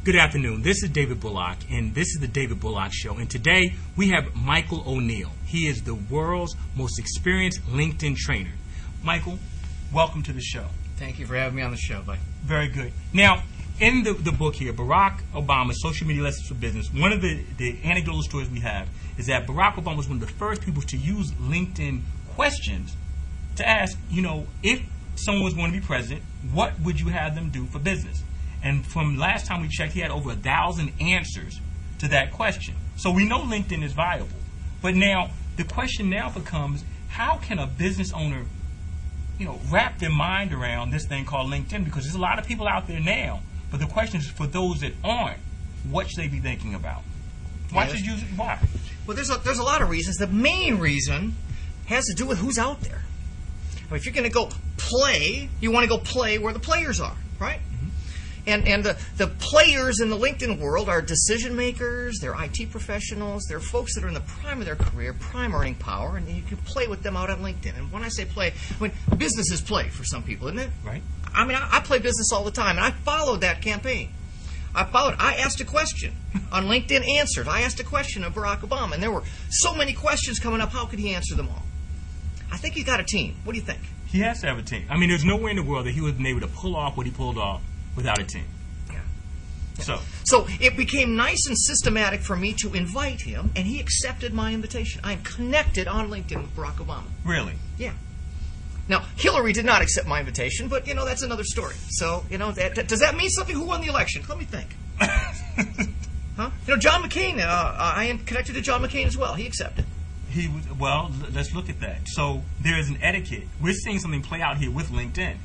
Good afternoon. This is David Bullock, and this is the David Bullock Show. And today we have Michael O'Neill. He is the world's most experienced LinkedIn trainer. Michael, welcome to the show. Thank you for having me on the show, bud. Very good. Now, in the book here, Barack Obama's Social Media Lessons for Business, one of the anecdotal stories we have is that Barack Obama was one of the first people to use LinkedIn questions to ask, if someone was going to be president, what would you have them do for business? And from last time we checked, he had over 1,000 answers to that question. So we know LinkedIn is viable. But now, the question now becomes, how can a business owner, wrap their mind around this thing called LinkedIn? Because there's a lot of people out there now. But the question is, for those that aren't, what should they be thinking about? Why? Well, there's a lot of reasons. The main reason has to do with who's out there. I mean, if you're going to go play, you want to go play where the players are, right? And the players in the LinkedIn world are decision makers, they're IT professionals, they're folks that are in the prime of their career, prime earning power, and you can play with them out on LinkedIn. And when I say play, business is play for some people, isn't it? Right. I mean, I play business all the time, and I followed that campaign. I asked a question on LinkedIn Answered. I asked a question of Barack Obama, and there were so many questions coming up. How could he answer them all? I think he got a team. What do you think? He has to have a team. I mean, there's nowhere in the world that he would have been able to pull off what he pulled off without a team. Yeah. So it became nice and systematic for me to invite him, and he accepted my invitation. I'm connected on LinkedIn with Barack Obama. Really? Yeah. Now, Hillary did not accept my invitation, but, that's another story. So, does that mean something? Who won the election? Let me think. Huh? John McCain, I am connected to John McCain as well. He accepted. Well, let's look at that. So there is an etiquette. We're seeing something play out here with LinkedIn.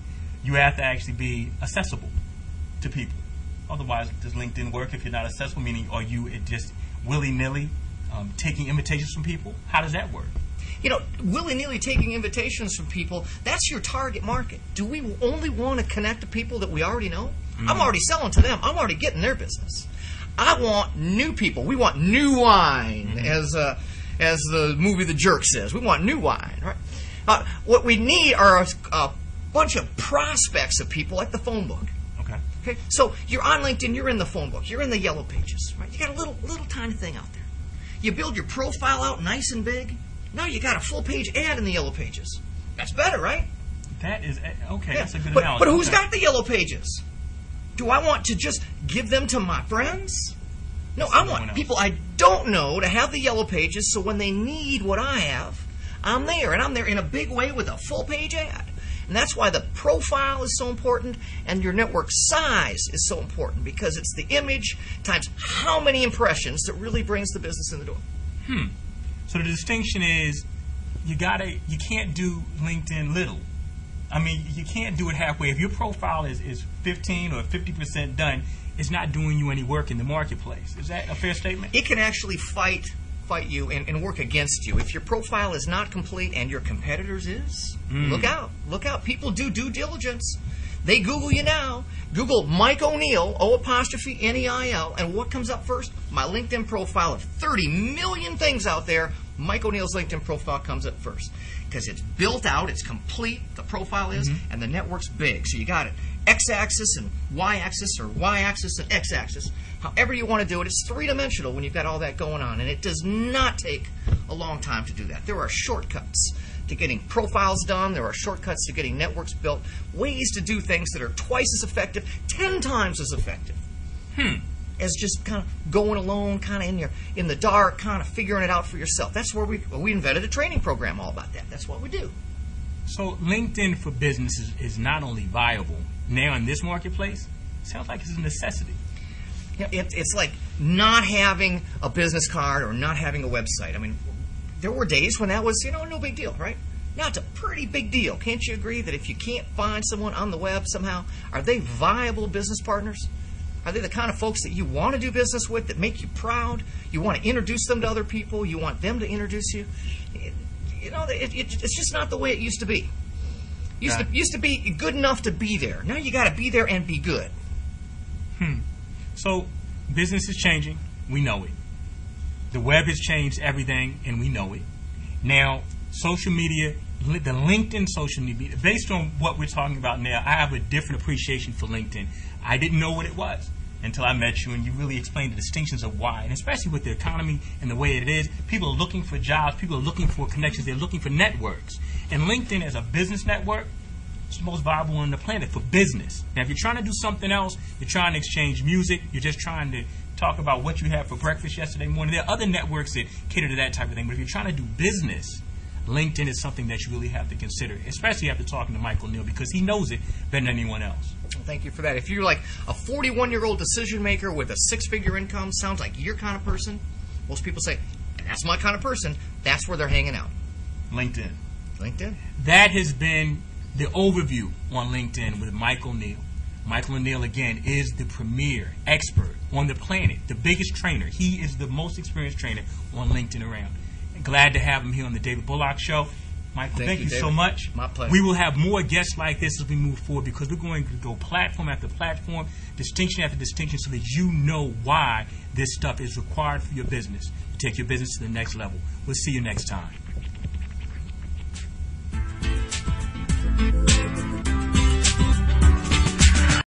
You have to actually be accessible to people. Otherwise, does LinkedIn work if you're not accessible? Meaning, are you just willy-nilly taking invitations from people? How does that work? Willy-nilly taking invitations from people, that's your target market. Do we only want to connect to people that we already know? Mm-hmm. I'm already selling to them. I'm already getting their business. I want new people. We want new wine, mm-hmm. As the movie The Jerk says. We want new wine. Right? What we need are a bunch of prospects of people like the phone book. Okay. So you're on LinkedIn, you're in the phone book, you're in the yellow pages, right? You got a little tiny thing out there. You build your profile out nice and big. Now you got a full page ad in the yellow pages. That's better, right? That is okay. Yeah. That's a good analogy. But who's got the yellow pages? Do I want to just give them to my friends? No, I want people I don't know to have the yellow pages, so when they need what I have, I'm there, and I'm there in a big way with a full page ad. And that's why the profile is so important, and your network size is so important, because it's the image times how many impressions that really brings the business in the door. So the distinction is you can't do LinkedIn little. I mean, you can't do it halfway. If your profile is 15 or 50% done, it's not doing you any work in the marketplace. Is that a fair statement? It can actually fight you and work against you. If your profile is not complete and your competitors is, look out. Look out. People do due diligence. They Google you now. Google Mike O'Neill, O''Neil, and what comes up first? My LinkedIn profile of 30 million things out there. Mike O'Neill's LinkedIn profile comes up first because it's built out, it's complete, the profile is, and the network's big. So you got it. X-axis and Y-axis, or Y-axis and X-axis. However you want to do it, it's three-dimensional when you've got all that going on, and it does not take a long time to do that. There are shortcuts to getting profiles done. There are shortcuts to getting networks built, ways to do things that are twice as effective, 10 times as effective as just kind of going alone, kind of in the dark, kind of figuring it out for yourself. That's where we invented a training program all about that. That's what we do. So LinkedIn for business is not only viable now in this marketplace, it sounds like it's a necessity. Yeah, it's like not having a business card or not having a website. I mean, there were days when that was, no big deal, right? Now it's a pretty big deal. Can't you agree that if you can't find someone on the web somehow, are they viable business partners? Are they the kind of folks that you want to do business with, that make you proud? You want to introduce them to other people? You want them to introduce you? It's just not the way it used to be. Used to be good enough to be there. Now you got to be there and be good. So business is changing. We know it. The web has changed everything, and we know it. Now, social media, the LinkedIn social media, based on what we're talking about now, I have a different appreciation for LinkedIn. I didn't know what it was. until I met you, and you really explained the distinctions of why. And especially with the economy and the way it is, people are looking for jobs, people are looking for connections, they're looking for networks. And LinkedIn as a business network, it's the most viable on the planet for business. Now, if you're trying to do something else, you're trying to exchange music, you're just trying to talk about what you had for breakfast yesterday morning, there are other networks that cater to that type of thing. But if you're trying to do business, LinkedIn is something that you really have to consider, especially after talking to Michael Neal, because he knows it better than anyone else. Well, thank you for that. If you're like a 41-year-old decision maker with a six-figure income, sounds like your kind of person, most people say, that's my kind of person, that's where they're hanging out. LinkedIn. LinkedIn. That has been the overview on LinkedIn with Michael Neal. Michael Neal, again, is the premier expert on the planet, the biggest trainer. He is the most experienced trainer on LinkedIn around. Glad to have him here on the David Bullock Show. Michael, thank you so much. My pleasure. We will have more guests like this as we move forward, because we're going to go platform after platform, distinction after distinction, so that you know why this stuff is required for your business to take your business to the next level. We'll see you next time.